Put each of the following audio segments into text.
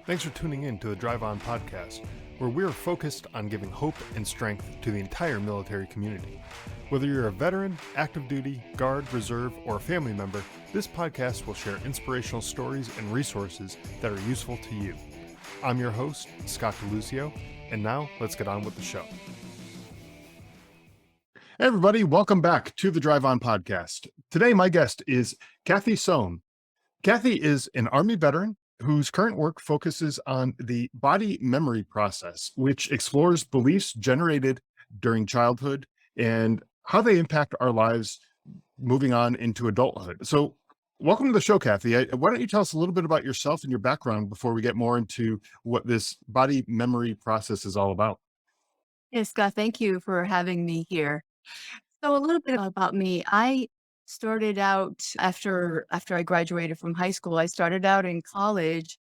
Thanks for tuning in to the Drive On podcast, where we are focused on giving hope and strength to the entire military community. Whether you're a veteran, active duty, guard, reserve, or a family member, this podcast will share inspirational stories and resources that are useful to you. I'm your host, Scott DeLucio, and now let's get on with the show. Hey everybody, welcome back to the Drive On podcast. Today, my guest is Kathi Sohn. Kathi is an Army veteran whose current work focuses on the body memory process, which explores beliefs generated during childhood and how they impact our lives moving on into adulthood. So welcome to the show, Kathi. Why don't you tell us a little bit about yourself and your background before we get more into what this body memory process is all about? Yes, Scott, thank you for having me here. So a little bit about me. I started out after I graduated from high school. I started out in college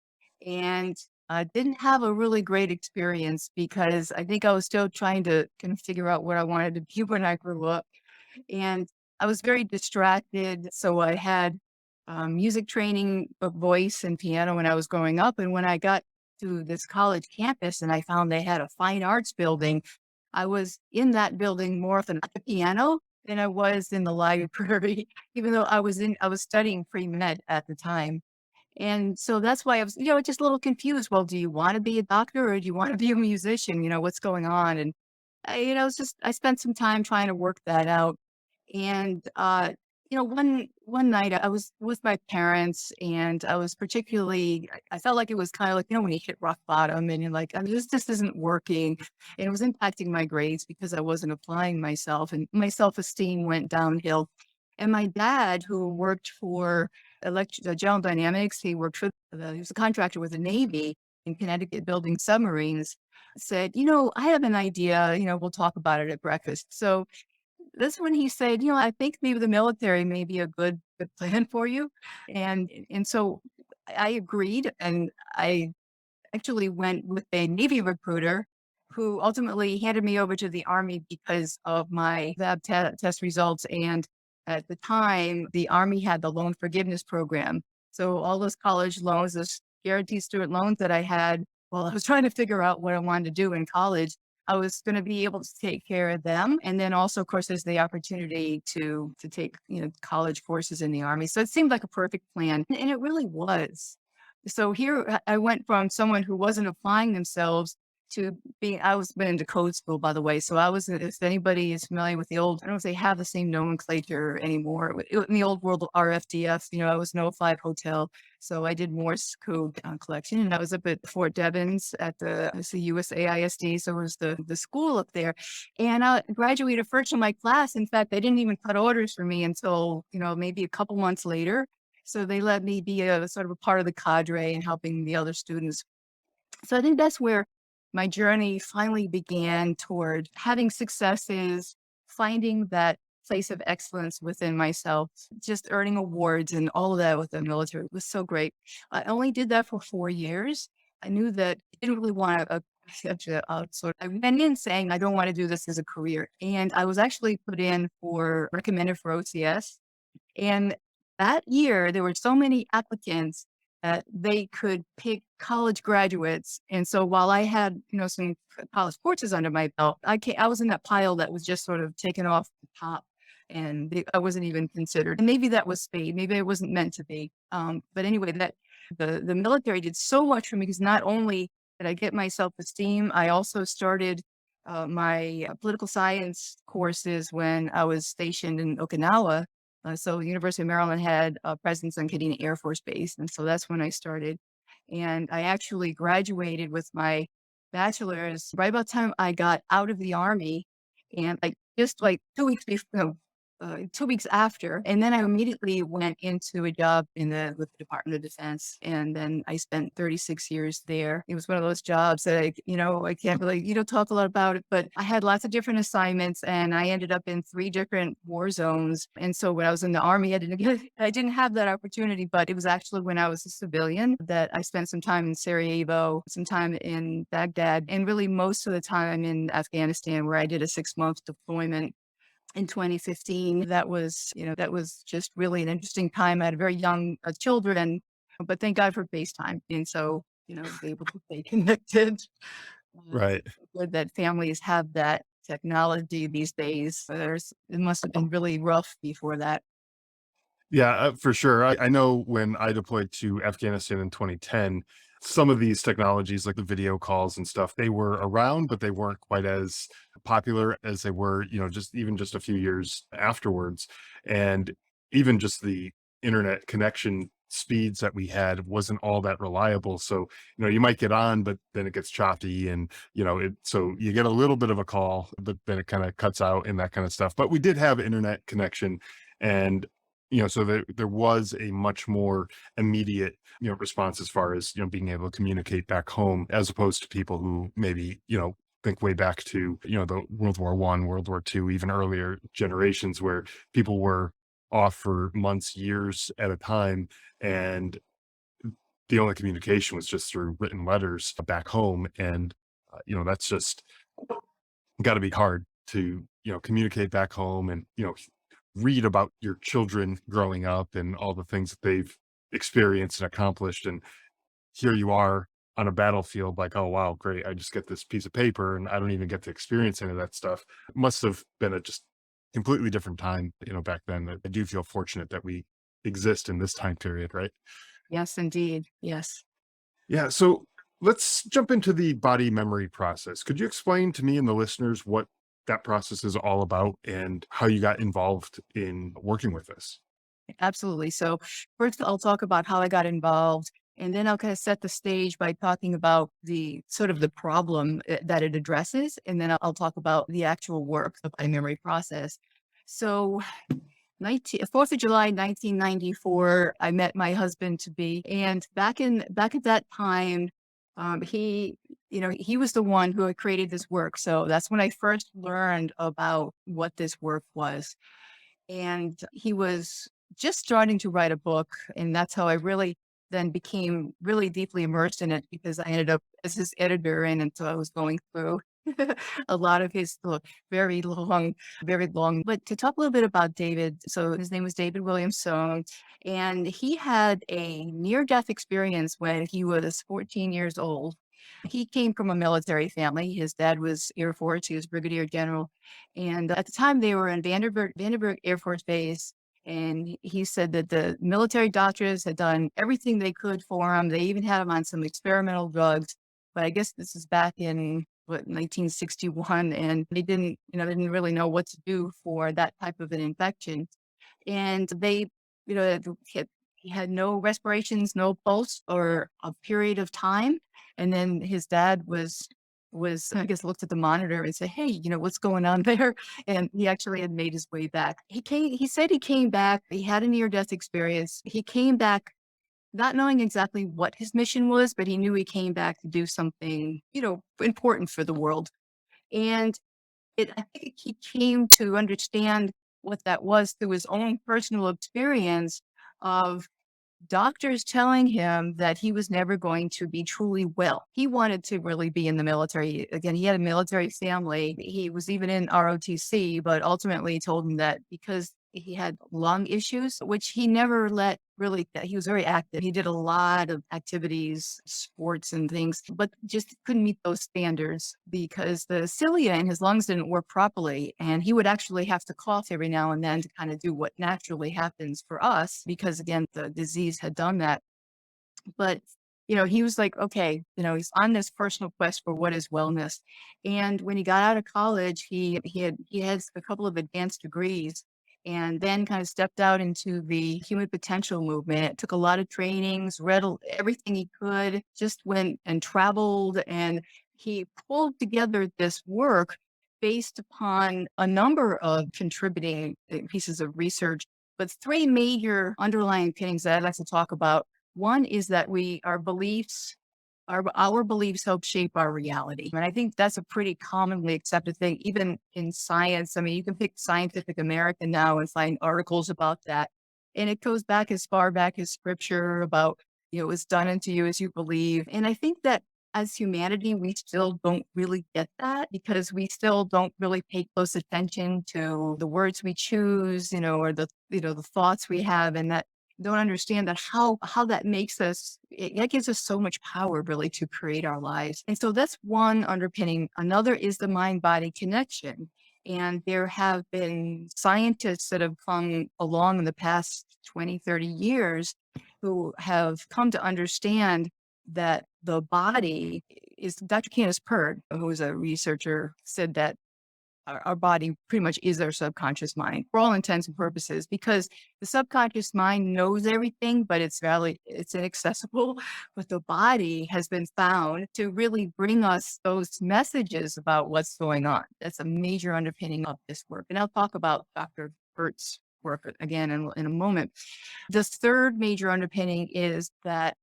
and I didn't have a really great experience because I think I was still trying to kind of figure out what I wanted to be when I grew up. And I was very distracted. So I had music training, voice and piano when I was growing up. And when I got to this college campus and I found they had a fine arts building, I was in that building more often at the piano than I was in the library, even though I was studying pre-med at the time. And so that's why I was, just a little confused. Well, do you want to be a doctor or do you want to be a musician? What's going on? And it's just I spent some time trying to work that out. And one night I was with my parents, and I was particularly I felt like it was kind of like when you hit rock bottom, and you're like, this isn't working, and it was impacting my grades because I wasn't applying myself, and my self esteem went downhill. And my dad, who worked for General Dynamics, he was a contractor with the Navy in Connecticut building submarines, said, I have an idea, we'll talk about it at breakfast. So that's when he said, I think maybe the military may be a good plan for you. And so I agreed, and I actually went with a Navy recruiter who ultimately handed me over to the Army because of my test results. And at the time, the Army had the loan forgiveness program. So all those college loans, those guaranteed student loans that I had while I was trying to figure out what I wanted to do in college, I was going to be able to take care of them. And then also, of course, there's the opportunity to take, college courses in the Army. So it seemed like a perfect plan. And it really was. So here I went from someone who wasn't applying themselves to being, I was been into code school, by the way. So I was, if anybody is familiar with the old, I don't know if they have the same nomenclature anymore. In the old world of RFDF, I was no 5 hotel. So I did Morse code collection, and I was up at Fort Devens at it's the USAISD. So it was the school up there. And I graduated first in my class. In fact, they didn't even cut orders for me until, maybe a couple months later. So they let me be a sort of a part of the cadre and helping the other students. So I think that's where my journey finally began toward having successes, finding that place of excellence within myself, just earning awards and all of that with the military was so great. I only did that for 4 years. I knew that I didn't really want a such a sort I went in saying I don't want to do this as a career. And I was actually put in for recommended for OCS. And that year, there were so many applicants that they could pick college graduates. And so while I had, some college courses under my belt, I was in that pile that was just sort of taken off the top, and I wasn't even considered. And maybe that was fate. Maybe it wasn't meant to be. But anyway, that the military did so much for me because not only did I get my self-esteem, I also started my political science courses when I was stationed in Okinawa. So the University of Maryland had a presence on Kadena Air Force Base, and so that's when I started. And I actually graduated with my bachelor's right about the time I got out of the Army, and just like 2 weeks before, 2 weeks after. And then I immediately went into a job with the Department of Defense, and then I spent 36 years there. It was one of those jobs that I can't really talk a lot about it, but I had lots of different assignments, and I ended up in 3 different war zones. And so when I was in the Army, I didn't have that opportunity, but it was actually when I was a civilian that I spent some time in Sarajevo, some time in Baghdad, and really most of the time in Afghanistan, where I did a 6-month deployment in 2015. That was just really an interesting time. I had very young children, but thank God for FaceTime. And so, be able to stay connected. Right. It's good that families have that technology these days. It must have been really rough before that. Yeah, for sure. I know when I deployed to Afghanistan in 2010, some of these technologies, like the video calls and stuff, they were around, but they weren't quite as popular as they were, just even just a few years afterwards. And even just the internet connection speeds that we had wasn't all that reliable. So, you might get on, but then it gets choppy and, so you get a little bit of a call, but then it kind of cuts out and that kind of stuff. But we did have internet connection. And so there was a much more immediate, response as far as, being able to communicate back home, as opposed to people who maybe, think way back to, the World War I, World War II, even earlier generations where people were off for months, years at a time. And the only communication was just through written letters back home. And, that's just got to be hard to, communicate back home and, read about your children growing up and all the things that they've experienced and accomplished. And here you are on a battlefield, like, oh, wow, great. I just get this piece of paper and I don't even get to experience any of that stuff. It must have been a just completely different time, back then. I do feel fortunate that we exist in this time period, right? Yes, indeed. Yes. Yeah. So let's jump into the body memory process. Could you explain to me and the listeners what that process is all about and how you got involved in working with this? Absolutely. So first I'll talk about how I got involved, and then I'll kind of set the stage by talking about the sort of the problem that it addresses. And then I'll talk about the actual work of my memory process. So 4th of July, 1994, I met my husband to be. And back at that time, he was the one who had created this work. So that's when I first learned about what this work was. And he was just starting to write a book, and that's how I really then became really deeply immersed in it, because I ended up as his editor, and so I was going through a lot of his book, very long. But to talk a little bit about David, so his name was David Williamson, and he had a near-death experience when he was 14 years old. He came from a military family. His dad was Air Force. He was brigadier general. And at the time they were in Vandenberg Air Force Base. And he said that the military doctors had done everything they could for him. They even had him on some experimental drugs. But I guess this is back in 1961, and they didn't really know what to do for that type of an infection. And he had no respirations, no pulse or a period of time. And then his dad was I guess looked at the monitor and said, "Hey, what's going on there?" And he actually had made his way back. He said he came back. He had a near death experience. He came back not knowing exactly what his mission was, but he knew he came back to do something, important for the world. And I think he came to understand what that was through his own personal experience of doctors telling him that he was never going to be truly well. He wanted to really be in the military. Again, he had a military family. He was even in ROTC, but ultimately told him that because he had lung issues, which he never let really, he was very active. He did a lot of activities, sports and things, but just couldn't meet those standards because the cilia in his lungs didn't work properly. And he would actually have to cough every now and then to kind of do what naturally happens for us, because again, the disease had done that. But, he was like, okay, he's on this personal quest for what is wellness. And when he got out of college, he has a couple of advanced degrees, and then kind of stepped out into the human potential movement. Took a lot of trainings, read everything he could, just went and traveled, and he pulled together this work based upon a number of contributing pieces of research, but three major underlying things that I'd like to talk about. One is that our beliefs help shape our reality. And I think that's a pretty commonly accepted thing, even in science. I mean, you can pick Scientific American now and find articles about that. And it goes back as far back as scripture about, it's done unto you as you believe. And I think that as humanity, we still don't really get that, because we still don't really pay close attention to the words we choose, or the thoughts we have, and that don't understand that how that makes us, that gives us so much power really to create our lives. And so that's one underpinning. Another is the mind body connection. And there have been scientists that have come along in the past 20, 30 years who have come to understand that the body is, Dr. Candace Pert, who was a researcher, said that our body pretty much is our subconscious mind for all intents and purposes, because the subconscious mind knows everything, but it's inaccessible. But the body has been found to really bring us those messages about what's going on. That's a major underpinning of this work. And I'll talk about Dr. Bert's work again in a moment. The third major underpinning is that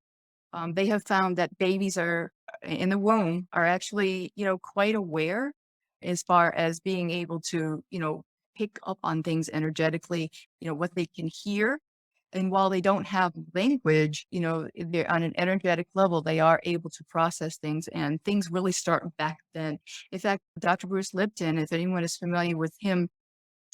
they have found that babies are in the womb are actually, quite aware as far as being able to, pick up on things energetically, what they can hear. And while they don't have language, they're on an energetic level, they are able to process things, and things really start back then. In fact, Dr. Bruce Lipton, if anyone is familiar with him,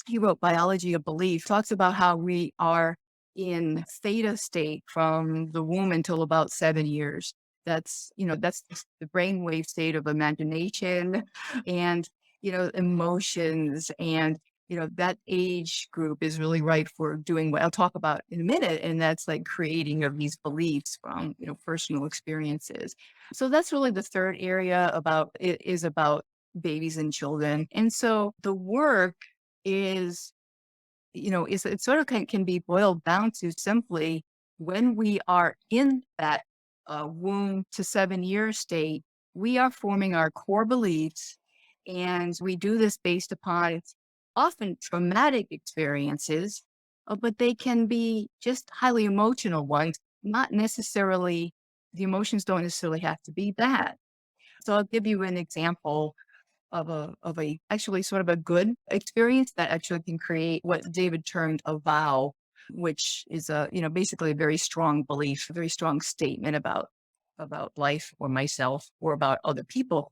he wrote Biology of Belief, talks about how we are in theta state from the womb until about 7 years. That's the brainwave state of imagination and, emotions. And, that age group is really right for doing what I'll talk about in a minute. And that's like creating of these beliefs from, personal experiences. So that's really the third area about it is about babies and children. And so the work is, it sort of can be boiled down to simply when we are in that womb to 7 year state, we are forming our core beliefs. And we do this based upon often traumatic experiences, but they can be just highly emotional ones, not necessarily, the emotions don't necessarily have to be bad. So I'll give you an example of a actually sort of a good experience that actually can create what David termed a vow, which is basically a very strong belief, a very strong statement about life or myself or about other people.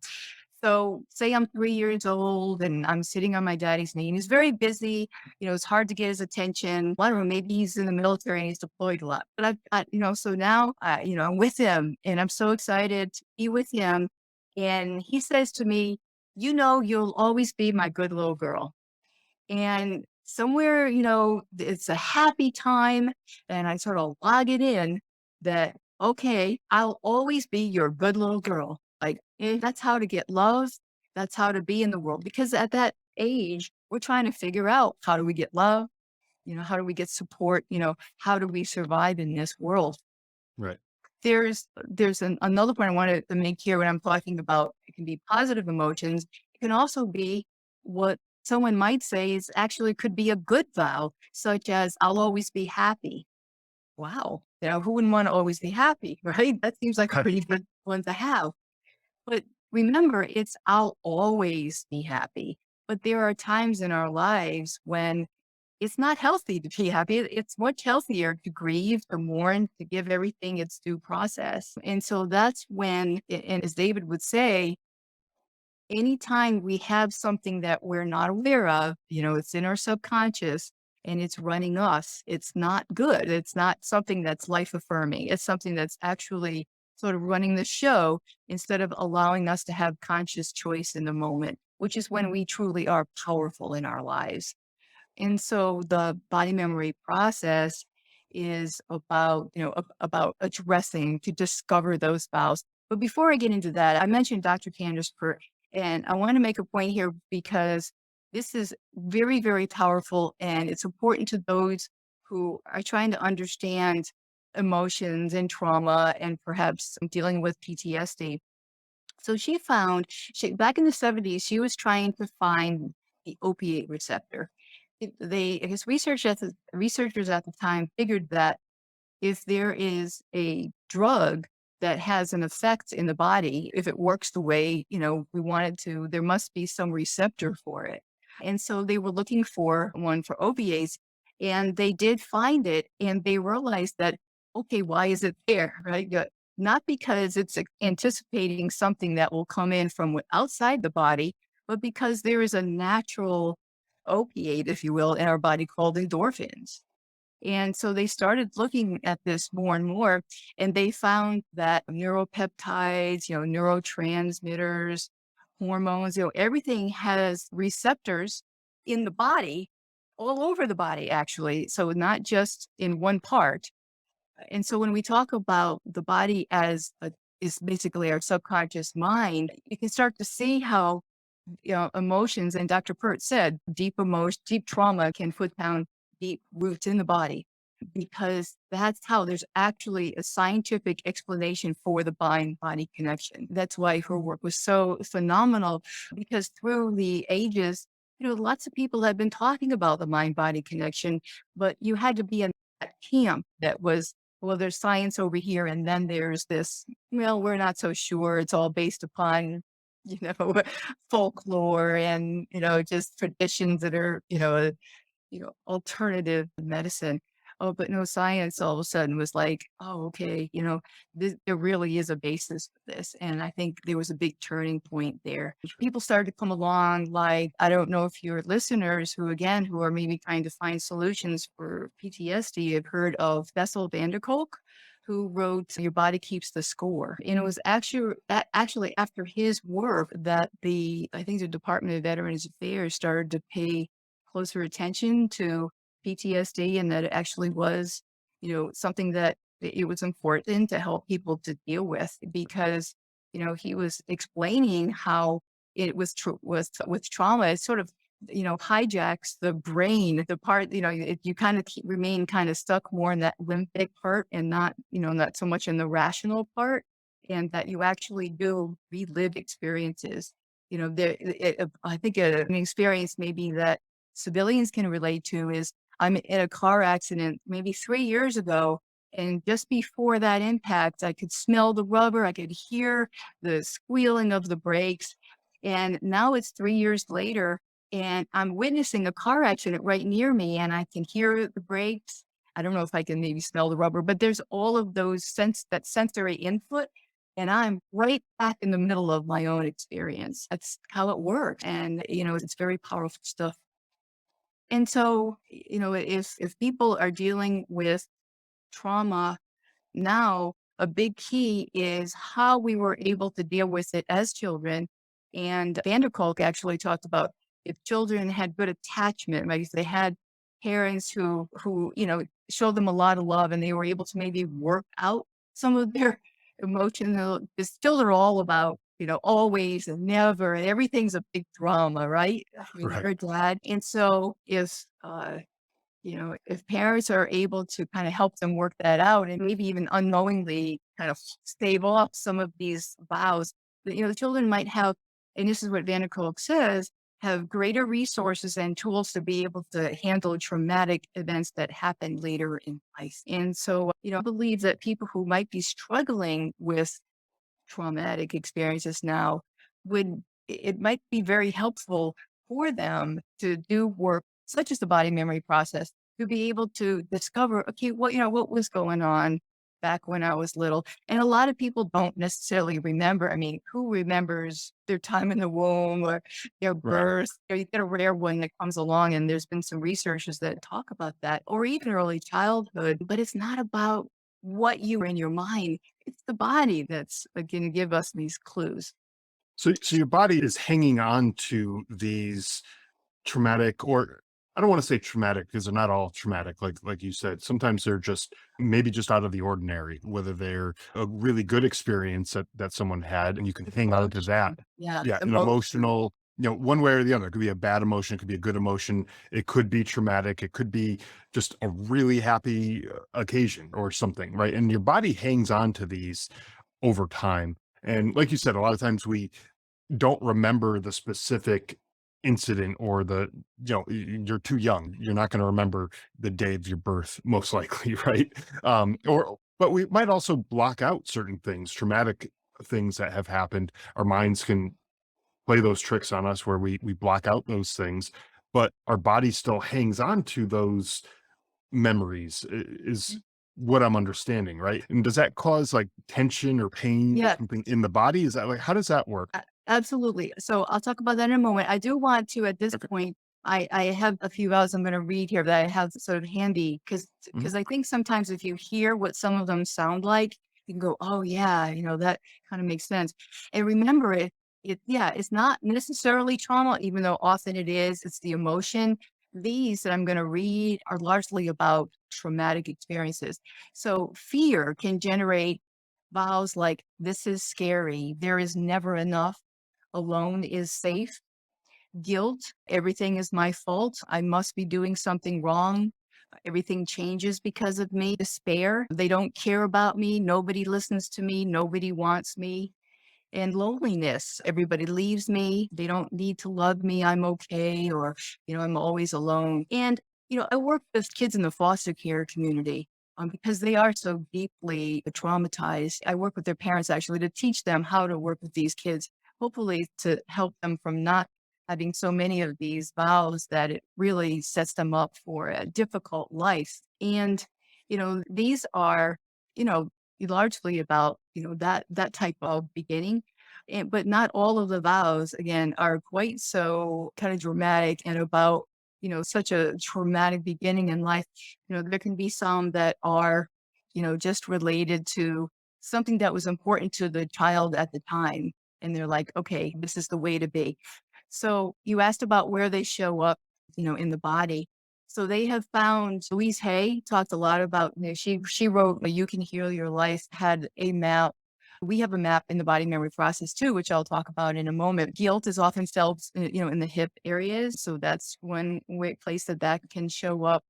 So say I'm 3 years old and I'm sitting on my daddy's knee and he's very busy. It's hard to get his attention. I don't know, maybe he's in the military and he's deployed a lot. But I've got, so now, I'm with him and I'm so excited to be with him. And he says to me, you'll always be my good little girl. And somewhere, it's a happy time. And I sort of log it in that, okay, I'll always be your good little girl. Like, that's how to get love. That's how to be in the world. Because at that age, we're trying to figure out, how do we get love? How do we get support? How do we survive in this world? Right. There's another point I wanted to make here when I'm talking about it can be positive emotions. It can also be what someone might say is actually could be a good vow, such as I'll always be happy. Wow. Who wouldn't want to always be happy, right? That seems like a Right. pretty good one to have. But remember, it's I'll always be happy. But there are times in our lives when it's not healthy to be happy. It's much healthier to grieve, to mourn, to give everything its due process. And so that's when, and as David would say, anytime we have something that we're not aware of, it's in our subconscious and it's running us, it's not good. It's not something that's life affirming. It's something that's actually sort of running the show instead of allowing us to have conscious choice in the moment, which is when we truly are powerful in our lives. And so the body memory process is about, about addressing to discover those vows. But before I get into that, I mentioned Dr. Candace Pert, and I want to make a point here because this is very, very powerful and it's important to those who are trying to understand emotions and trauma and perhaps dealing with PTSD. So back in the 70s, she was trying to find the opiate receptor. His researchers at the time figured that if there is a drug that has an effect in the body, if it works the way, we want it to, there must be some receptor for it. And so they were looking for one for opiates and they did find it and they realized that, okay, why is it there? Right? Not because it's anticipating something that will come in from outside the body, but because there is a natural opiate, if you will, in our body called endorphins. And so they started looking at this more and more, and they found that neuropeptides, neurotransmitters, hormones, everything has receptors in the body, all over the body, actually. So not just in one part. And so when we talk about the body as is basically our subconscious mind, you can start to see how emotions, and Dr. Pert said, deep trauma can put down deep roots in the body because that's how there's actually a scientific explanation for the mind body connection. That's why her work was so phenomenal because through the ages, lots of people have been talking about the mind body connection, but you had to be in that camp that was, well, there's science over here, and then there's this, well, we're not so sure. It's all based upon, you know, folklore and, just traditions that are, alternative medicine. Oh, but no, science all of a sudden was like, oh, okay, there really is a basis for this. And I think there was a big turning point there. People started to come along, like, I don't know if your listeners who are maybe trying to find solutions for PTSD have heard of Bessel van der Kolk, who wrote Your Body Keeps the Score. And it was actually after his work that I think the Department of Veterans Affairs started to pay closer attention to PTSD, and that it actually was, something that it was important to help people to deal with because, he was explaining how it was with trauma. It sort of, hijacks the brain, the part, you kind of remain kind of stuck more in that limbic part and not, not so much in the rational part, and that you actually do relive experiences. I think an experience maybe that civilians can relate to is I'm in a car accident maybe 3 years ago, and just before that impact, I could smell the rubber, I could hear the squealing of the brakes, and now it's 3 years later, and I'm witnessing a car accident right near me, and I can hear the brakes. I don't know if I can maybe smell the rubber, but there's all of those that sensory input, and I'm right back in the middle of my own experience. That's how it works, and, it's very powerful stuff. And so, if people are dealing with trauma now, a big key is how we were able to deal with it as children. And Van der Kolk actually talked about if children had good attachment, like if they had parents who showed them a lot of love and they were able to maybe work out some of their emotional, because children are all about, always and never, and everything's a big drama, right? I mean, Right. you're a dad. And so if parents are able to kind of help them work that out and maybe even unknowingly kind of stave off some of these vows, the children might have, and this is what Van der Kolk says, have greater resources and tools to be able to handle traumatic events that happen later in life. And so, I believe that people who might be struggling with traumatic experiences now it might be very helpful for them to do work such as the body memory process to be able to discover, okay, what was going on back when I was little. And a lot of people don't necessarily remember. I mean, who remembers their time in the womb or their Right. birth? Or you get a rare one that comes along, and there's been some researchers that talk about that, or even early childhood. But it's not about what you were in your mind. It's the body that's going to give us these clues. So your body is hanging on to these traumatic, or I don't want to say traumatic because they're not all traumatic, like you said. Sometimes they're just maybe just out of the ordinary, whether they're a really good experience that someone had and you can hang on to that. Yeah, Yeah, an emotion. emotional, one way or the other. It could be a bad emotion, it could be a good emotion, it could be traumatic, it could be just a really happy occasion or something, right? And your body hangs on to these over time. And like you said, a lot of times we don't remember the specific incident or you're too young. You're not going to remember the day of your birth, most likely, right? But we might also block out certain things, traumatic things that have happened. Our minds can play those tricks on us where we block out those things, but our body still hangs on to those memories is what I'm understanding, right? And does that cause like tension or pain or Yeah, something in the body? Is that like, how does that work? absolutely. So I'll talk about that in a moment. I do want to, at this Okay. point, I have a few vows I'm going to read here that I have sort of handy Mhm. because I think sometimes if you hear what some of them sound like, you can go, oh yeah, that kind of makes sense. And remember yeah, it's not necessarily trauma, even though often it is. It's the emotion. These that I'm going to read are largely about traumatic experiences. So fear can generate vows like this is scary, there is never enough, alone is safe. Guilt, everything is my fault. I must be doing something wrong. Everything changes because of me. Despair, they don't care about me. Nobody listens to me. Nobody wants me. And loneliness, everybody leaves me. They don't need to love me. I'm okay. Or, I'm always alone. And, I work with kids in the foster care community. Because they are so deeply traumatized. I work with their parents actually to teach them how to work with these kids, hopefully to help them from not having so many of these vows that it really sets them up for a difficult life. And, these are, you know, largely about, that type of beginning. But not all of the vows, again, are quite so kind of dramatic and about, such a traumatic beginning in life. There can be some that are, just related to something that was important to the child at the time. And they're like, okay, this is the way to be. So you asked about where they show up, in the body. So they have found Louise Hay talked a lot about, she wrote You Can Heal Your Life, had a map. We have a map in the body memory process too, which I'll talk about in a moment. Guilt is often felt, in the hip areas. So that's one place that can show up.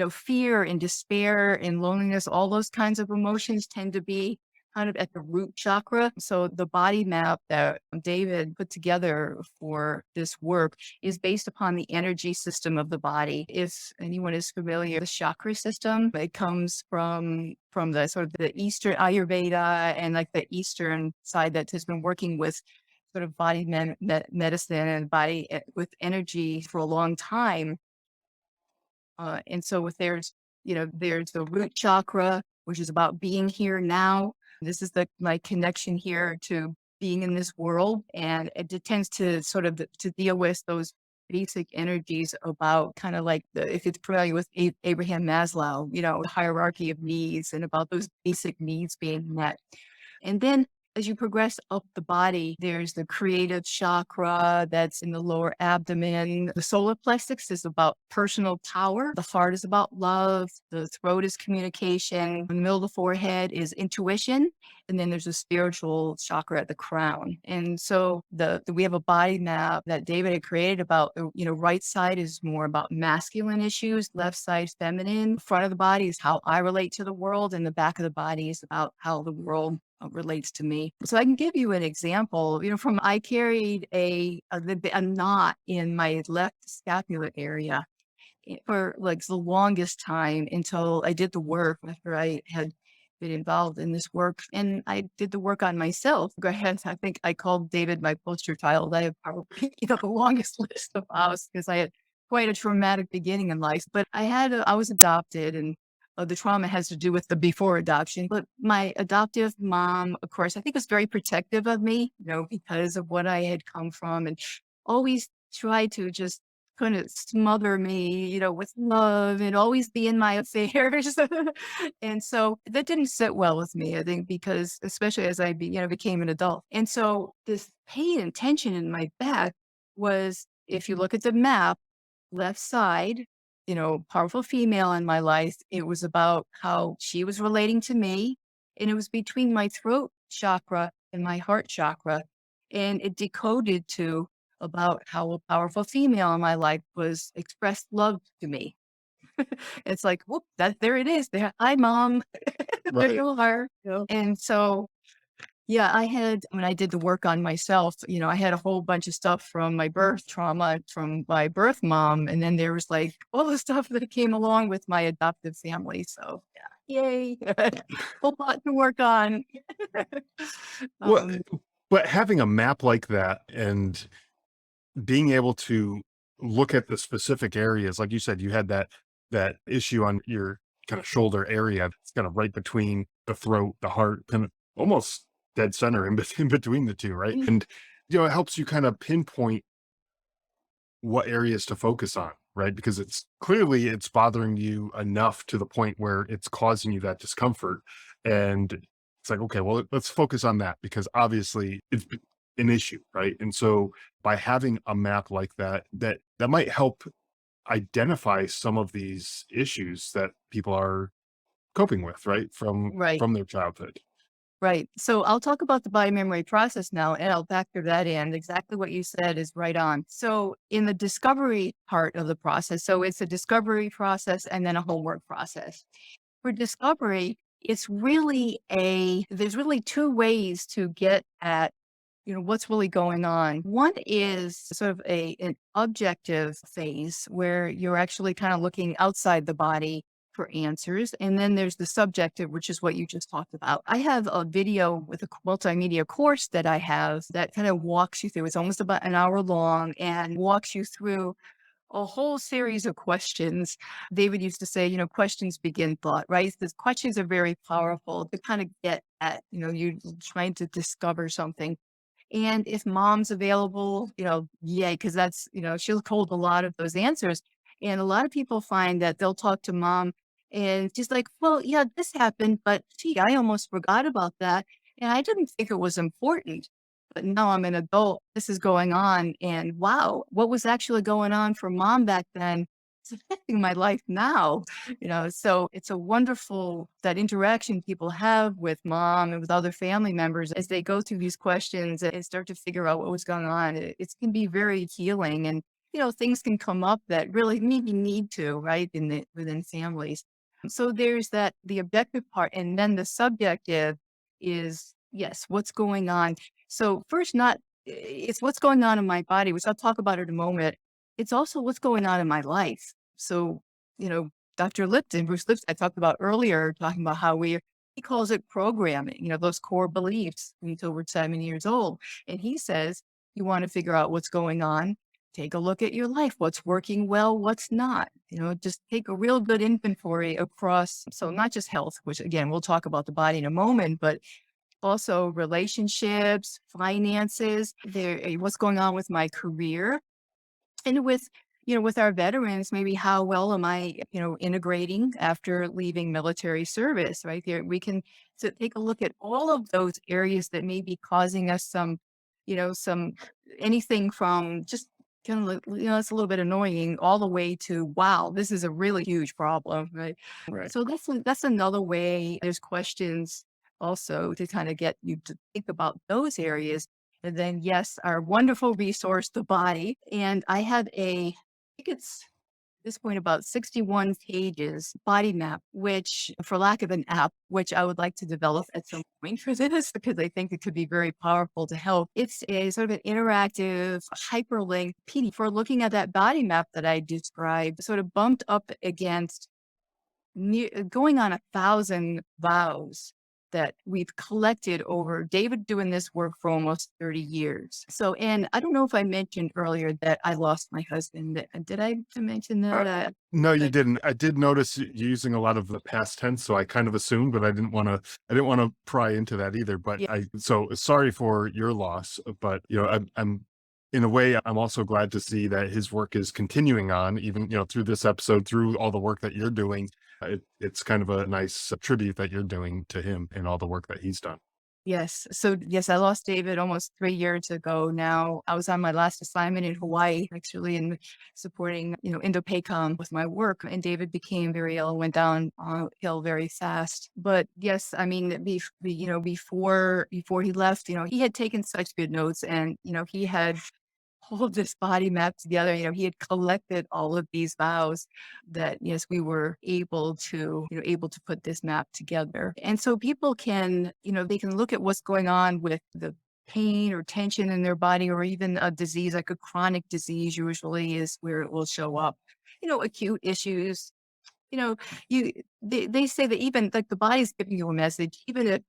Fear and despair and loneliness, all those kinds of emotions tend to be kind of at the root chakra. So the body map that David put together for this work is based upon the energy system of the body. If anyone is familiar with the chakra system, it comes from the sort of the Eastern Ayurveda and like the Eastern side that has been working with sort of body medicine and body with energy for a long time. And so if there's the root chakra, which is about being here now. This is my connection here to being in this world. And it tends to sort of to deal with those basic energies about kind of like if it's familiar with Abraham Maslow, the hierarchy of needs and about those basic needs being met. And then as you progress up the body, there's the creative chakra that's in the lower abdomen. The solar plexus is about personal power. The heart is about love. The throat is communication. In the middle of the forehead is intuition. And then there's a spiritual chakra at the crown. And so we have a body map that David had created about, right side is more about masculine issues, left side feminine. Front of the body is how I relate to the world, and the back of the body is about how the world relates to me. So I can give you an example, from I carried a knot in my left scapular area for like the longest time until I did the work after I had been involved in this work. And I did the work on myself. Go ahead. I think I called David my poster child. I have probably, the longest list of vows because I had quite a traumatic beginning in life. But I was adopted, and the trauma has to do with the before adoption. But my adoptive mom, of course, I think was very protective of me, because of what I had come from, and always tried to just kind of smother me, with love and always be in my affairs. And so that didn't sit well with me, I think, because especially as became an adult. And so this pain and tension in my back was, if you look at the map, left side, powerful female in my life, it was about how she was relating to me. And it was between my throat chakra and my heart chakra. And it decoded to about how a powerful female in my life was expressed love to me. It's like, whoop, there it is. There, hi, mom. There Right. you are. And so yeah, when I did the work on myself, I had a whole bunch of stuff from my birth trauma from my birth mom. And then there was like all the stuff that came along with my adoptive family. So yeah, yay. Whole lot to work on. Well, um, but having a map like that and being able to look at the specific areas, like you said, you had that issue on your kind of shoulder area that's kind of right between the throat, the heart, kind of almost dead center in between the two, right? And it helps you kind of pinpoint what areas to focus on, right? Because it's bothering you enough to the point where it's causing you that discomfort. And it's like, okay, well, let's focus on that because obviously it's an issue, right? And so by having a map like that, that might help identify some of these issues that people are coping with, right? Right. From their childhood. Right. So I'll talk about the body memory process now, and I'll factor that in. Exactly what you said is right on. So in the discovery part of the process, so it's a discovery process and then a homework process. For discovery, there's really two ways to get at, what's really going on. One is sort of an objective phase where you're actually kind of looking outside the body for answers. And then there's the subjective, which is what you just talked about. I have a video with a multimedia course that I have that kind of walks you through. It's almost about an hour long and walks you through a whole series of questions. David used to say, questions begin thought, right? The questions are very powerful to kind of get at, you trying to discover something. And if mom's available, yay, because that's, she'll hold a lot of those answers. And a lot of people find that they'll talk to mom and she's like, well, yeah, this happened, but gee, I almost forgot about that. And I didn't think it was important. But now I'm an adult. This is going on. And wow, what was actually going on for mom back then? It's affecting my life now. So it's a wonderful that interaction people have with mom and with other family members as they go through these questions and start to figure out what was going on. It can be very healing, and things can come up that really maybe need to, right, within families. So there's that the objective part, and then the subjective is yes, what's going on. So first, not it's what's going on in my body, which I'll talk about in a moment. It's also what's going on in my life. So, Dr. Lipton, Bruce Lipton, I talked about earlier, talking about how he calls it programming, those core beliefs until we're 7 years old. And he says, you want to figure out what's going on, take a look at your life, what's working well, what's not, just take a real good inventory across. So not just health, which again, we'll talk about the body in a moment, but also relationships, finances, what's going on with my career and with our veterans, maybe how well am I, integrating after leaving military service, right there. We can take a look at all of those areas that may be causing us some anything from just kind of, it's a little bit annoying all the way to, wow, this is a really huge problem, right? Right. So that's another way. There's questions also to kind of get you to think about those areas. And then, yes, our wonderful resource, the body. And I think it's at this point about 61 pages body map, which, for lack of an app, which I would like to develop at some point for this, because I think it could be very powerful to help. It's a sort of an interactive hyperlink PDF for looking at that body map that I described, sort of bumped up against going on 1,000 vows that we've collected over David doing this work for almost 30 years. So, and I don't know if I mentioned earlier that I lost my husband. Did I mention Uh, that? no, you That didn't. I did notice you using a lot of the past tense, so I kind of assumed, but I didn't want to pry into that either. But yeah, so sorry for your loss, but I'm in a way, I'm also glad to see that his work is continuing on, even, through this episode, through all the work that you're doing. It's kind of a nice tribute that you're doing to him and all the work that he's done. yes. So, yes, I lost David almost 3 years ago now. I was on my last assignment in Hawaii, actually, and supporting, Indo-PACOM with my work. And David became very ill, went downhill very fast. But yes, I mean, before he left, he had taken such good notes, and, he had hold this body map together. He had collected all of these vows that, yes, we were able to put this map together. And so people can, they can look at what's going on with the pain or tension in their body, or even a disease like a chronic disease usually is where it will show up. Acute issues, you know, they say that even like the body's giving you a message, even if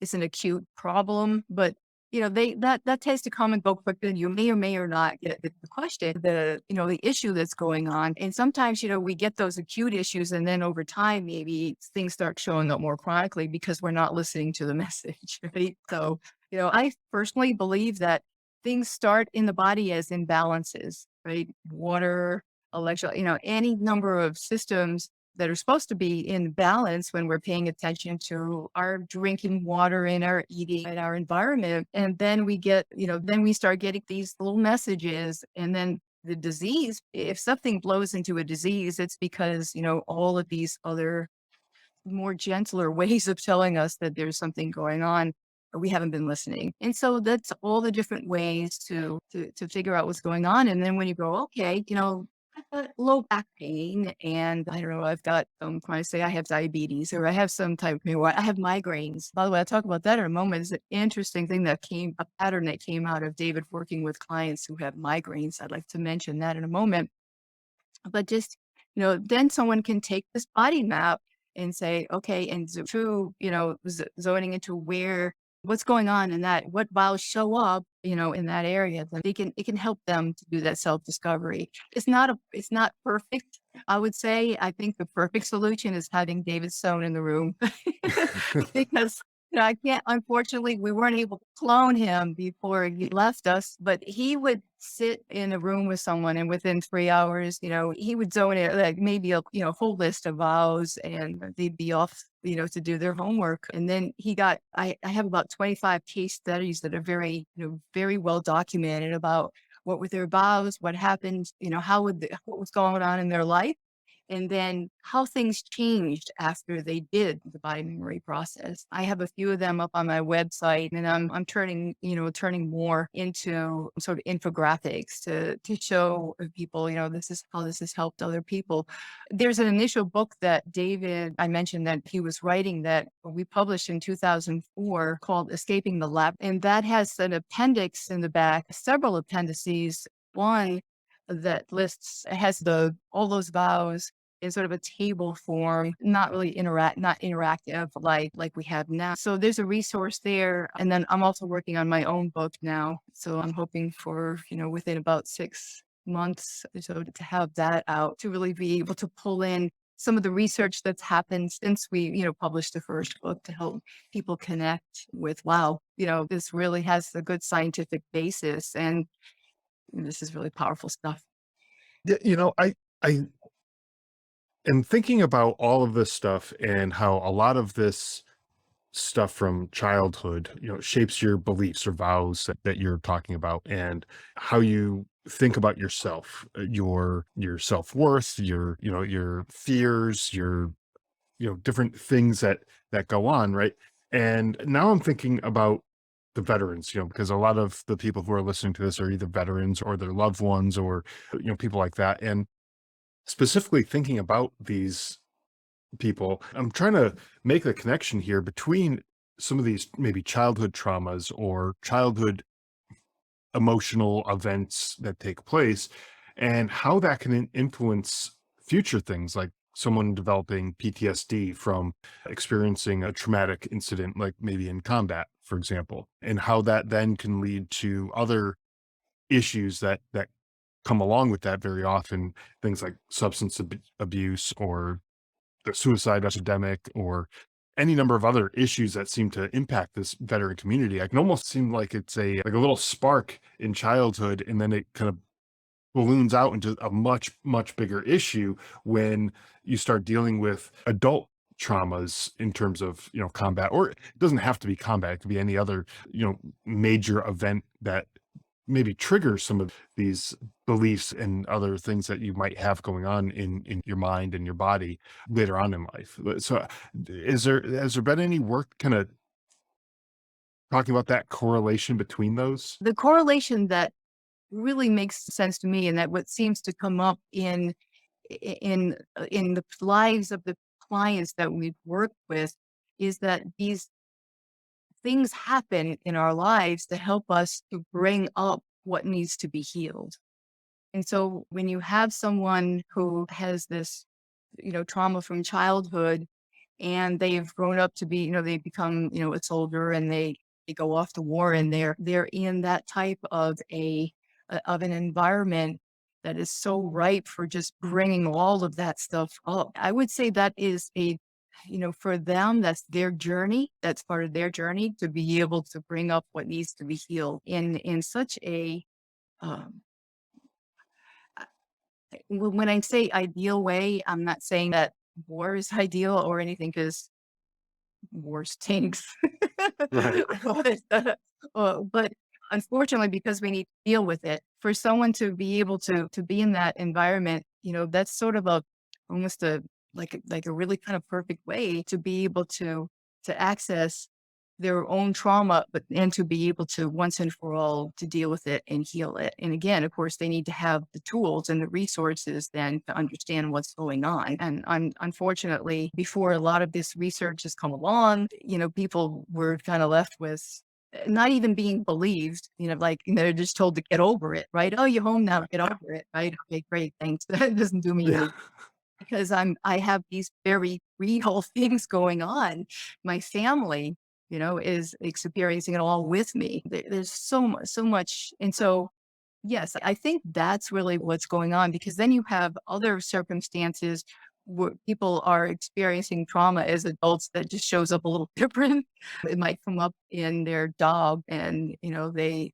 it's an acute problem, but that tends to come and go quicker. You may or may or not get the question, the issue that's going on. And sometimes, we get those acute issues, and then over time, maybe things start showing up more chronically because we're not listening to the message, right? So, I personally believe that things start in the body as imbalances. right? Water, electro, any number of systems that are supposed to be in balance when we're paying attention to our drinking water and our eating and our environment. And then then we start getting these little messages. And then the disease, if something blows into a disease, it's because, all of these other more gentler ways of telling us that there's something going on or we haven't been listening. And so that's all the different ways to figure out what's going on. And then when you go, okay, I've got low back pain and I don't know, I've got when I say I have diabetes or I have some type of I have migraines. By the way, I'll talk about that in a moment. It's an interesting thing a pattern that came out of David working with clients who have migraines. I'd like to mention that in a moment. But just, then someone can take this body map and say, okay, and through, zoning into what's going on in that, what vows show up, in that area, then it can help them to do that self-discovery. It's not perfect. I would say, I think the perfect solution is having David Sohn in the room because I can't, unfortunately, we weren't able to clone him before he left us, but he would sit in a room with someone and within 3 hours, he would zone it like maybe a whole list of vows and they'd be off, to do their homework. And then I have about 25 case studies that are very, very well documented about what were their vows, what happened, what was going on in their life and then how things changed after they did the body memory process. I have a few of them up on my website and I'm turning, turning more into sort of infographics to show people, this is how this has helped other people. There's an initial book that I mentioned that he was writing that we published in 2004 called Escaping the Lab. And that has an appendix in the back, several appendices. One that has all those vows in sort of a table form, not really not interactive like we have now. So there's a resource there. And then I'm also working on my own book now. So I'm hoping for, within about 6 months or so to have that out to really be able to pull in some of the research that's happened since we, published the first book to help people connect with, wow, this really has a good scientific basis and this is really powerful stuff. Yeah, I am thinking about all of this stuff and how a lot of this stuff from childhood, shapes your beliefs or vows that you're talking about and how you think about yourself, your self-worth, your fears, your, different things that go on, right? And now I'm thinking about the veterans, because a lot of the people who are listening to this are either veterans or their loved ones or, people like that. And specifically thinking about these people, I'm trying to make the connection here between some of these maybe childhood traumas or childhood emotional events that take place and how that can influence future things like someone developing PTSD from experiencing a traumatic incident, like maybe in combat, for example, and how that then can lead to other issues that come along with that very often, things like substance abuse or the suicide epidemic or any number of other issues that seem to impact this veteran community. I can almost seem like it's like a little spark in childhood, and then it kind of balloons out into a much, much bigger issue when you start dealing with adult traumas in terms of, combat, or it doesn't have to be combat. It could be any other, major event that maybe trigger some of these beliefs and other things that you might have going on in your mind and your body later on in life. So has there been any work kind of talking about that correlation between those? The correlation that really makes sense to me and that what seems to come up in the lives of the clients that we've worked with is that these things happen in our lives to help us to bring up what needs to be healed. And so when you have someone who has this, trauma from childhood and they've grown up to be, they become, a soldier and they go off to war and they're in that type of an environment that is so ripe for just bringing all of that stuff up. I would say that is for them, that's their journey. That's part of their journey to be able to bring up what needs to be healed in such a, um, When I say ideal way, I'm not saying that war is ideal or anything, because war stinks. Right. But unfortunately, because we need to deal with it, for someone to be able to be in that environment, that's sort of a almost a like a really kind of perfect way to be able to access their own trauma, but and to be able to once and for all to deal with it and heal it. And again, of course, they need to have the tools and the resources then to understand what's going on. And unfortunately, before a lot of this research has come along, people were kind of left with not even being believed, like they're just told to get over it, right? Oh, you're home now, get over it, right? Okay, great, thanks. That doesn't do me Yeah. any, because I have these very real things going on. My family, is experiencing it all with me. There's so much. And so, yes, I think that's really what's going on, because then you have other circumstances where people are experiencing trauma as adults that just shows up a little different. It might come up in their dog, and they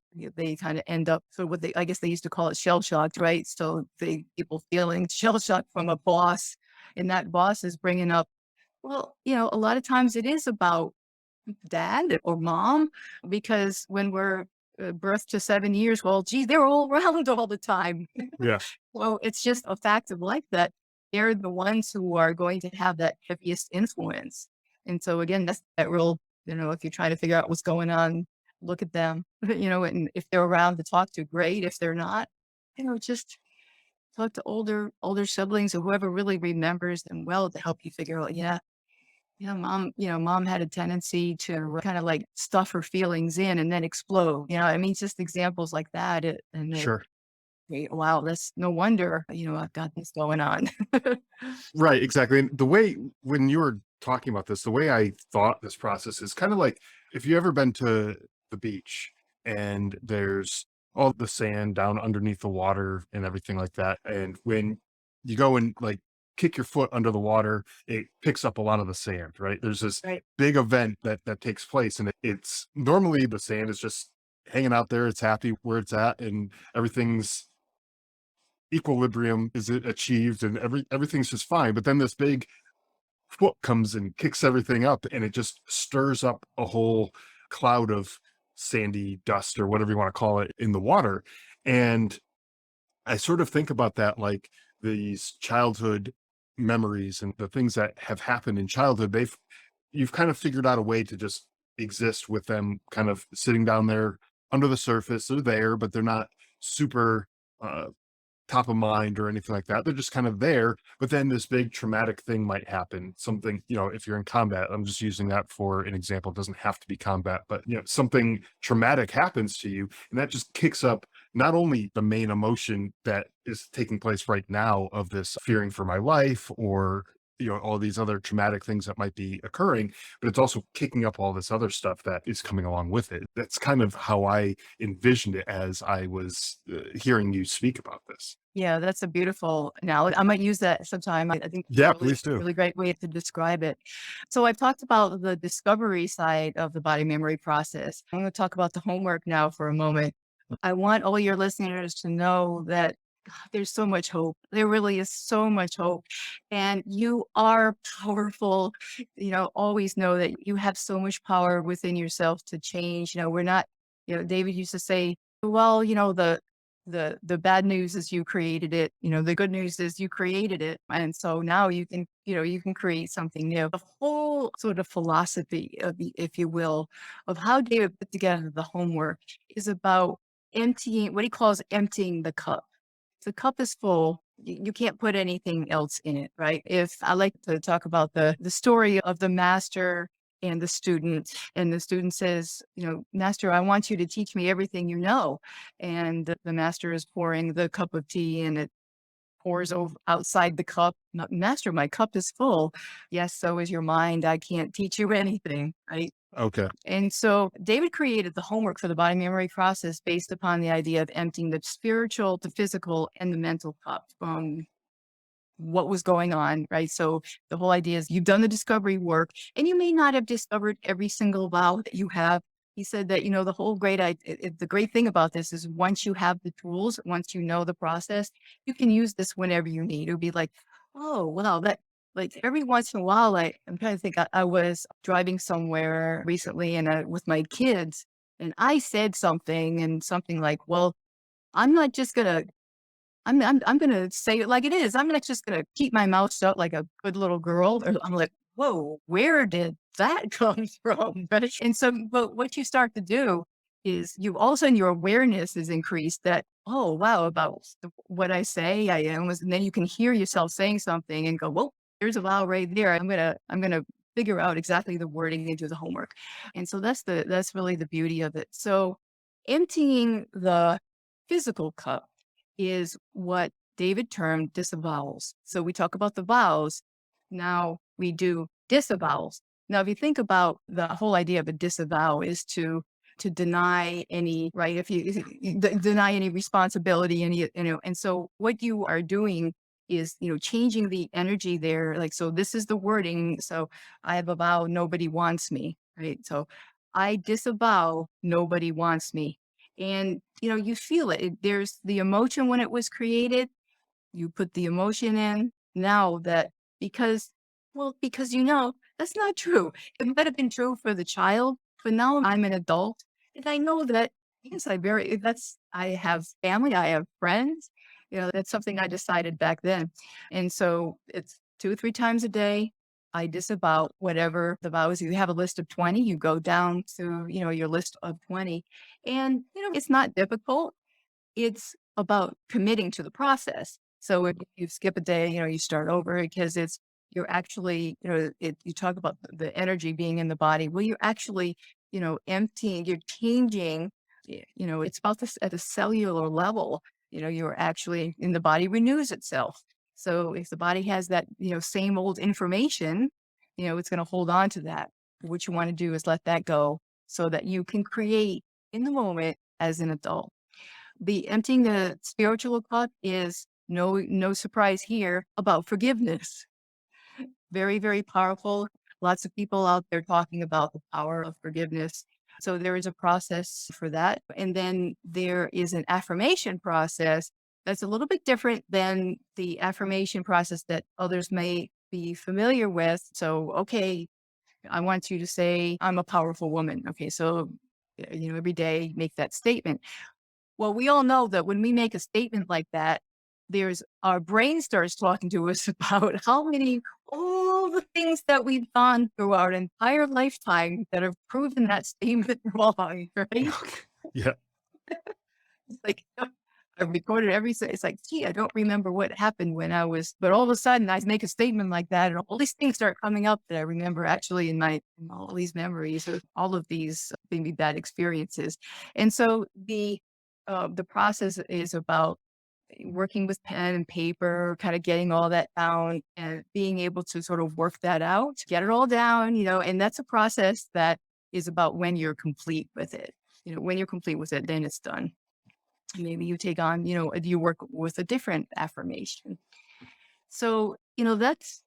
kind of end up, so what they, I guess they used to call it shell shocked, right? So people feeling shell shocked from a boss, and that boss is bringing up, well, a lot of times it is about dad or mom, because when we're birth to 7 years, well, gee, they're all around all the time. Yeah. Well, it's just a fact of life that they're the ones who are going to have that heaviest influence. And so again, that's that real, if you're trying to figure out what's going on, look at them, and if they're around to talk to, great. If they're not, just talk to older siblings or whoever really remembers them well to help you figure out, yeah, mom had a tendency to kind of like stuff her feelings in and then explode. I mean, just examples like that. Sure. Wow, that's no wonder, I've got this going on. Right, exactly. And the way when you were talking about this, the way I thought this process is kind of like if you ever been to the beach and there's all the sand down underneath the water and everything like that. And when you go and like kick your foot under the water, it picks up a lot of the sand, right? There's this Right. big event that takes place, and it's normally the sand is just hanging out there. It's happy where it's at, and everything's equilibrium is it achieved and everything's just fine. But then this big foot comes and kicks everything up, and it just stirs up a whole cloud of sandy dust or whatever you want to call it in the water. And I sort of think about that like these childhood memories and the things that have happened in childhood. You've kind of figured out a way to just exist with them kind of sitting down there under the surface. They're there, but they're not super uh top of mind or anything like that. They're just kind of there. But then this big traumatic thing might happen. Something, if you're in combat, I'm just using that for an example. It doesn't have to be combat, but something traumatic happens to you, and that just kicks up not only the main emotion that is taking place right now of this fearing for my life or all these other traumatic things that might be occurring, but it's also kicking up all this other stuff that is coming along with it. That's kind of how I envisioned it as I was hearing you speak about this. Yeah, that's a beautiful analogy. I might use that sometime. I think it's Yeah, a really, please do. really great way to describe it. So I've talked about the discovery side of the body memory process. I'm going to talk about the homework now for a moment. I want all your listeners to know that there's so much hope. There really is so much hope. And you are powerful. Always know that you have so much power within yourself to change. We're not, David used to say, well, the bad news is you created it. The good news is you created it. And so now you can create something new. The whole sort of philosophy of if you will, of how David put together the homework is about emptying what he calls emptying the cup. The cup is full, you can't put anything else in it, right? If I like to talk about the story of the master and the student says, master, I want you to teach me everything you know. And the master is pouring the cup of tea, and it pours over outside the cup. Master, my cup is full. Yes, so is your mind. I can't teach you anything, right? Okay. And so David created the homework for the body memory process based upon the idea of emptying the spiritual, the physical, and the mental cup from what was going on, right? So the whole idea is you've done the discovery work, and you may not have discovered every single vow that you have he said that, the whole the great thing about this is once you have the tools, once you know the process, you can use this whenever you need. It'll be like, oh, wow, that like every once in a while, I'm trying to think, I was driving somewhere recently and with my kids, and I said something and something like, well, I'm not just gonna I'm gonna say it like it is. I'm not just gonna keep my mouth shut like a good little girl. Or I'm like, whoa, where did that come from? Right? And so, but what you start to do is you all of a sudden your awareness is increased that, oh wow, about what I say, I am was, and then you can hear yourself saying something and go, well, there's a vow right there. I'm gonna figure out exactly the wording and do the homework. And so that's really the beauty of it. So emptying the physical cup is what David termed disavowals. So we talk about the vows. Now we do disavowals. Now, if you think about the whole idea of a disavow is to deny any right, if you deny any responsibility, and so what you are doing is changing the energy there. Like, so this is the wording. So I have a vow, nobody wants me, right? So I disavow, nobody wants me. And, you feel it. There's the emotion when it was created. You put the emotion in. Now that because, well, because that's not true. It might have been true for the child, but now I'm an adult and I know that, yes, I have family, I have friends. That's something I decided back then. And so it's 2 or 3 times a day. I disavow whatever the vows. You have a list of 20, you go down to, your list of 20. And, it's not difficult. It's about committing to the process. So if you skip a day, you start over because you're actually, you talk about the energy being in the body. Well, you're actually, emptying, you're changing, it's about this at a cellular level, you're actually in the body renews itself. So if the body has that, same old information, it's going to hold on to that. What you want to do is let that go so that you can create in the moment as an adult. The emptying the spiritual cup is no surprise here about forgiveness. Very, very powerful. Lots of people out there talking about the power of forgiveness. So there is a process for that. And then there is an affirmation process that's a little bit different than the affirmation process that others may be familiar with. So, okay, I want you to say, I'm a powerful woman. Okay, so, every day make that statement. Well, we all know that when we make a statement like that, there's our brain starts talking to us about all the things that we've gone through our entire lifetime that have proven that statement wrong, right? Okay. Yeah. It's like, I recorded it's like, gee, I don't remember what happened but all of a sudden I make a statement like that and all these things start coming up that I remember actually in all these memories of all of these maybe bad experiences. And so the process is about working with pen and paper, kind of getting all that down and being able to sort of work that out, get it all down, and that's a process that is about when you're complete with it. When you're complete with it, then it's done. Maybe you take on, you work with a different affirmation. So, that's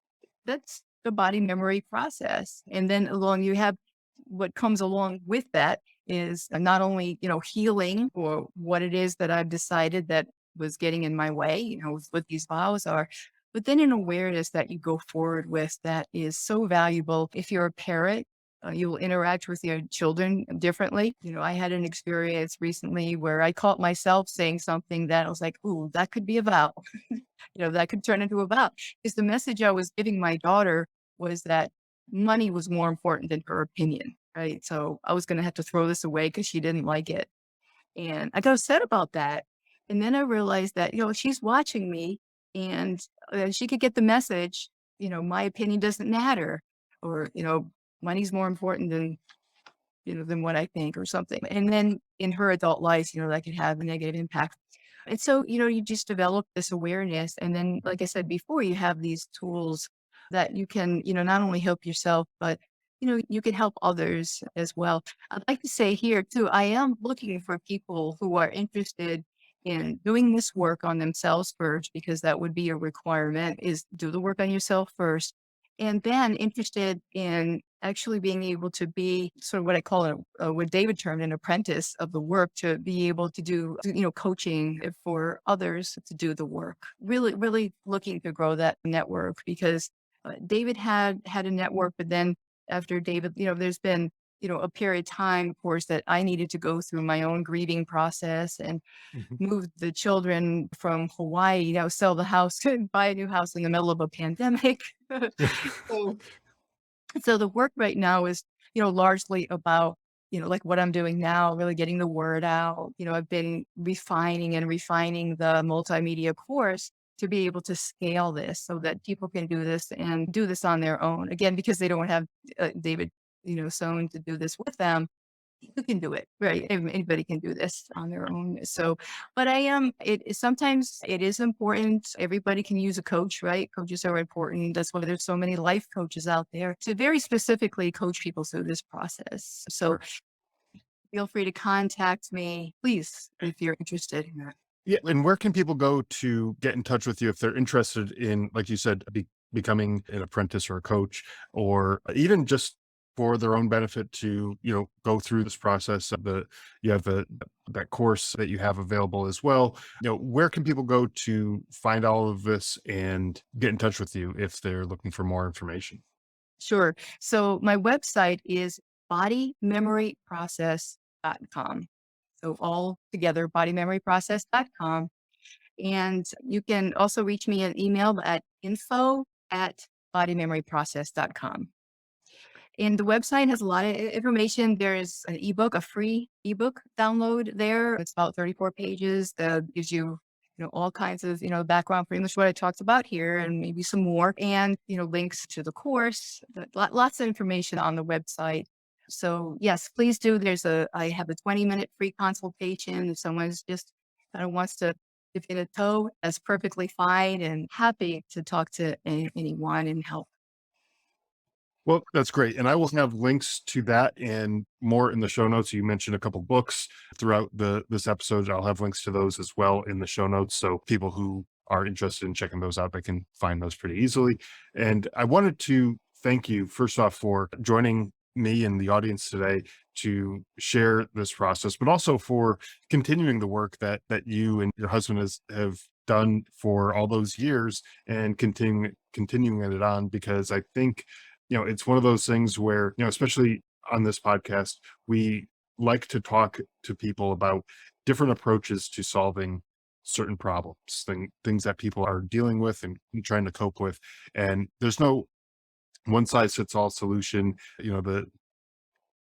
the body memory process. And then along you have what comes along with that is not only, healing for what it is that I've decided that was getting in my way, with what these vows are, but then an awareness that you go forward with that is so valuable. If you're a parent, you will interact with your children differently. I had an experience recently where I caught myself saying something that I was like, ooh, that could be a vow. That could turn into a vow. Because the message I was giving my daughter was that money was more important than her opinion, right? So I was going to have to throw this away because she didn't like it. And I got upset about that. And then I realized that, she's watching me and she could get the message, my opinion doesn't matter or, money's more important than what I think or something. And then in her adult life, that could have a negative impact. And so, you just develop this awareness. And then, like I said before, you have these tools that you can, not only help yourself, but, you can help others as well. I'd like to say here too, I am looking for people who are interested in doing this work on themselves first, because that would be a requirement is do the work on yourself first. And then interested in actually being able to be sort of what I call what David termed an apprentice of the work, to be able to do, coaching for others to do the work. Really, really looking to grow that network, because David had a network, but then after David, there's been, a period of time, of course, that I needed to go through my own grieving process and Mhm. move the children from Hawaii, sell the house and buy a new house in the middle of a pandemic. So so the work right now is, largely about, like what I'm doing now, really getting the word out. I've been refining and refining the multimedia course to be able to scale this so that people can do this and do this on their own. Again, because they don't have David, Sohn to do this with them. You can do it, right? Anybody can do this on their own. So, but I am, sometimes it is important. Everybody can use a coach, right? Coaches are important. That's why there's so many life coaches out there to very specifically coach people through this process. So Sure. feel free to contact me, please, if you're interested in that. Yeah, and where can people go to get in touch with you if they're interested in, like you said, becoming an apprentice or a coach, or even just for their own benefit to, go through this process of you have that course that you have available as well. Where can people go to find all of this and get in touch with you if they're looking for more information? Sure. So my website is bodymemoryprocess.com. So all together, bodymemoryprocess.com. And you can also reach me an email at info@bodymemoryprocess.com. And the website has a lot of information. There's an ebook, a free ebook download there. It's about 34 pages that gives you, all kinds of, background, pretty much what I talked about here and maybe some more. And, links to the course, lots of information on the website. So yes, please do. I have a 20-minute free consultation. If someone's just kind of wants to dip in a toe, that's perfectly fine, and happy to talk to anyone and help. Well, that's great. And I will have links to that and more in the show notes. You mentioned a couple books throughout this episode. I'll have links to those as well in the show notes. So people who are interested in checking those out, they can find those pretty easily. And I wanted to thank you, first off, for joining me and the audience today to share this process, but also for continuing the work that you and your husband have done for all those years and continuing it on, because I think it's one of those things where, especially on this podcast, we like to talk to people about different approaches to solving certain problems, things that people are dealing with and trying to cope with. And there's no one size fits all solution. The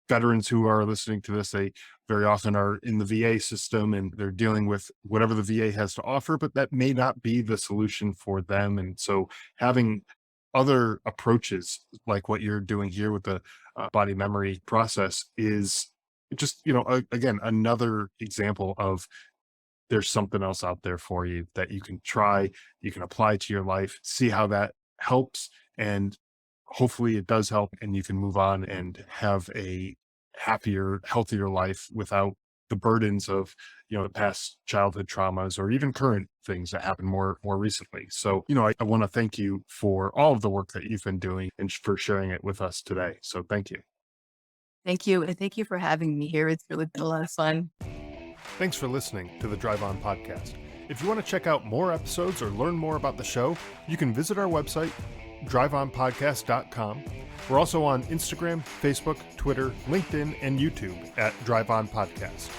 veterans who are listening to this, they very often are in the VA system and they're dealing with whatever the VA has to offer, but that may not be the solution for them. And so having other approaches like what you're doing here with the body memory process is just, again, another example of there's something else out there for you that you can try, you can apply to your life, see how that helps, and hopefully it does help and you can move on and have a happier, healthier life without the burdens of, the past childhood traumas or even current things that happened more recently. So, I want to thank you for all of the work that you've been doing and for sharing it with us today. So thank you. Thank you. And thank you for having me here. It's really been a lot of fun. Thanks for listening to the Drive On podcast. If you want to check out more episodes or learn more about the show, you can visit our website, driveonpodcast.com. We're also on Instagram, Facebook, Twitter, LinkedIn, and YouTube at Drive On Podcast.